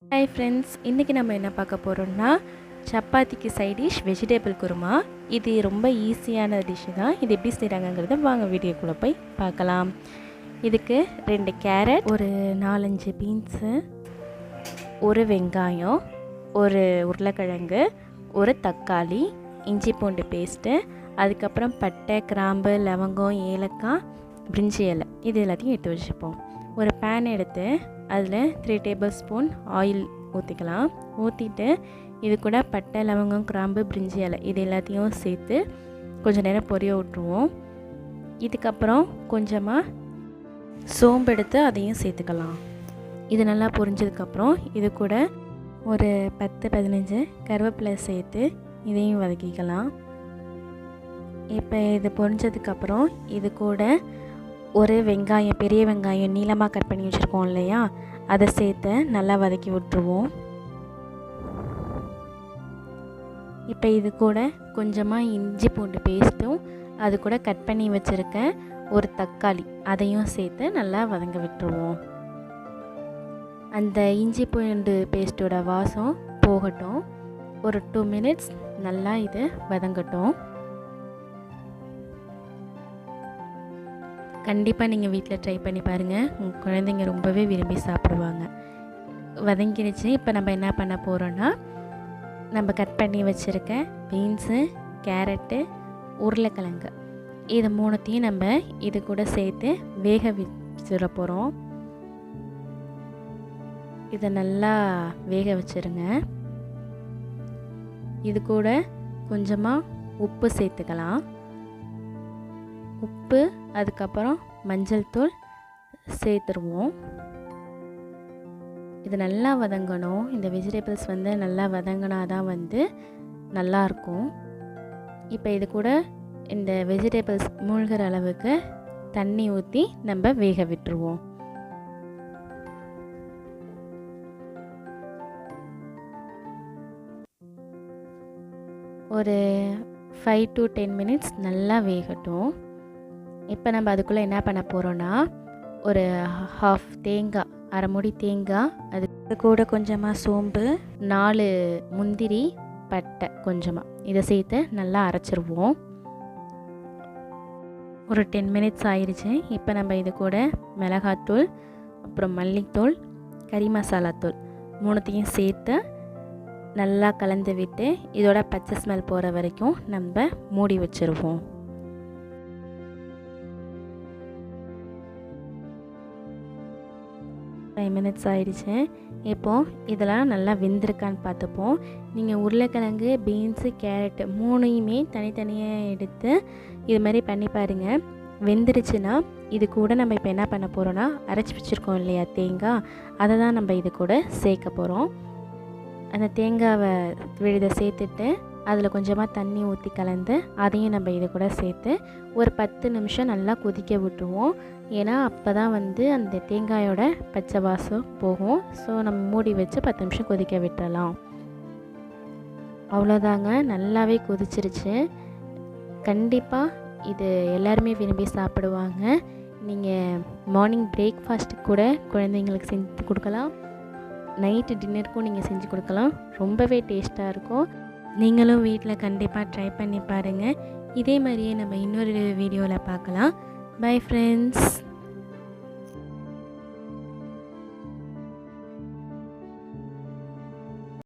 Hi friends, இன்றைக்கி நம்ம என்ன பார்க்க போகிறோம்னா சப்பாத்திக்கு சைட் டிஷ் வெஜிடபிள் குருமா. இது ரொம்ப ஈஸியான டிஷ்ஷு தான். இது எப்படி செய்கிறாங்கங்கிறத வாங்க வீடியோக்குள்ளே போய் பார்க்கலாம். இதுக்கு 2 கேரட், ஒரு 4-5 பீன்ஸு, ஒரு வெங்காயம், ஒரு உருளைக்கிழங்கு, ஒரு தக்காளி, இஞ்சி பூண்டு பேஸ்ட்டு, அதுக்கப்புறம் பட்டை, கிராம்பு, லவங்கம், ஏலக்காய், பிரிஞ்சி இலை, இது எல்லாத்தையும் எடுத்து வச்சுப்போம். ஒரு பேன் எடுத்து அதில் 3 டேபிள் ஸ்பூன் ஆயில் ஊற்றிக்கலாம். ஊற்றிட்டு இது கூட பட்டை, லவங்கம், கிராம்பு, பிரிஞ்சி இலை இது எல்லாத்தையும் சேர்த்து கொஞ்சம் நேரம் பொரிய விட்ருவோம். இதுக்கப்புறம் கொஞ்சமாக சோம்பு எடுத்து அதையும் சேர்த்துக்கலாம். இது நல்லா பொரிஞ்சதுக்கப்புறம் இது கூட ஒரு 10-15 கருவேப்பிலை சேர்த்து இதையும் வதக்கிக்கலாம். இப்போ இது பொரிஞ்சதுக்கப்புறம் இது கூட ஒரு வெங்காயம், பெரிய வெங்காயம் நீளமாக கட் பண்ணி வச்சுருக்கோம் இல்லையா, அதை சேர்த்து நல்லா வதக்கி விட்டுருவோம். இப்போ இது கூட கொஞ்சமாக இஞ்சி பூண்டு பேஸ்ட்டும், அது கூட கட் பண்ணி வச்சுருக்க ஒரு தக்காளி அதையும் சேர்த்து நல்லா வதங்க விட்டுருவோம். அந்த இஞ்சி பூண்டு பேஸ்ட்டோட வாசம் போகட்டும். ஒரு 2 மினிட்ஸ் நல்லா இது வதங்கட்டும். கண்டிப்பாக நீங்கள் வீட்டில் ட்ரை பண்ணி பாருங்கள். உங்கள் குழந்தைங்க ரொம்பவே விரும்பி சாப்பிடுவாங்க. வதங்கிடுச்சு. இப்போ நம்ம என்ன பண்ண போகிறோன்னா, நம்ம கட் பண்ணி வச்சுருக்க பீன்ஸு, கேரட்டு, உருளைக்கிழங்கு இது 3த்தையும் நம்ம இது கூட சேர்த்து வேக வச்சிட போகிறோம். இதை நல்லா வேக வச்சுருங்க. இது கூட கொஞ்சமாக உப்பு சேர்த்துக்கலாம். உப்பு, அதுக்கப்புறம் மஞ்சள் தூள் சேர்த்துருவோம். இது நல்லா வதங்கணும். இந்த வெஜிடபிள்ஸ் நல்லா வதங்கினா தான் நல்லாயிருக்கும். இப்போ இது கூட இந்த வெஜிடபிள்ஸ் மூழ்கிற அளவுக்கு தண்ணி ஊற்றி நம்ம வேக விட்டுருவோம். ஒரு 5 to 10 மினிட்ஸ் நல்லா வேகட்டும். இப்போ நம்ம அதுக்குள்ளே என்ன பண்ண போகிறோன்னா, ஒரு ஹாஃப் தேங்காய், அரை மூடி தேங்காய், அது கூட கொஞ்சமாக சோம்பு, 4 முந்திரி, பட்டை கொஞ்சமாக இதை சேர்த்து நல்லா அரைச்சிருவோம். ஒரு 10 மினிட்ஸ் ஆயிடுச்சு. இப்போ நம்ம இது கூட மிளகாத்தூள், அப்புறம் மல்லித்தூள், கறி மசாலாத்தூள் 3த்தையும் சேர்த்து நல்லா கலந்து விட்டு இதோட பச்சை ஸ்மெல் போகிற வரைக்கும் நம்ம மூடி வச்சுருவோம். 5 மினிட்ஸ் ஆயிடுச்சு. இப்போது இதெல்லாம் நல்லா வெந்திருக்கான்னு பார்த்துப்போம். நீங்கள் உருளைக்கிழங்கு, பீன்ஸு, கேரட்டு 3யுமே தனித்தனியாக எடுத்து இது மாதிரி பண்ணி பாருங்கள். வெந்துருச்சுன்னா இது கூட நம்ம இப்போ என்ன பண்ண போகிறோன்னா, அரைச்சி வச்சுருக்கோம் இல்லையா தேங்காய், அதை தான் நம்ம இது கூட சேர்க்க போகிறோம். அந்த தேங்காவை விழுதை சேர்த்துட்டு அதில் கொஞ்சமாக தண்ணி ஊற்றி கலந்து அதையும் நம்ம இது கூட சேர்த்து ஒரு 10 நிமிஷம் நல்லா கொதிக்க விட்டுருவோம். ஏன்னா அப்போ தான் அந்த தேங்காயோட பச்சை வாசம் போகும். ஸோ நம்ம மூடி வச்சு 10 நிமிஷம் கொதிக்க விட்டுறலாம். அவ்வளோதாங்க, நல்லாவே கொதிச்சிருச்சு. கண்டிப்பாக இது எல்லாருமே விரும்பி சாப்பிடுவாங்க. நீங்கள் மார்னிங் பிரேக்ஃபாஸ்ட்டுக்கு கூட குழந்தைங்களுக்கு செஞ்சு கொடுக்கலாம். நைட்டு டின்னருக்கும் நீங்கள் செஞ்சு கொடுக்கலாம். ரொம்பவே டேஸ்ட்டாக இருக்கும். நீங்களும் வீட்டில் கண்டிப்பாக ட்ரை பண்ணி பாருங்கள். இதே மாதிரியே நம்ம இன்னொரு வீடியோவில் பார்க்கலாம். Bye friends.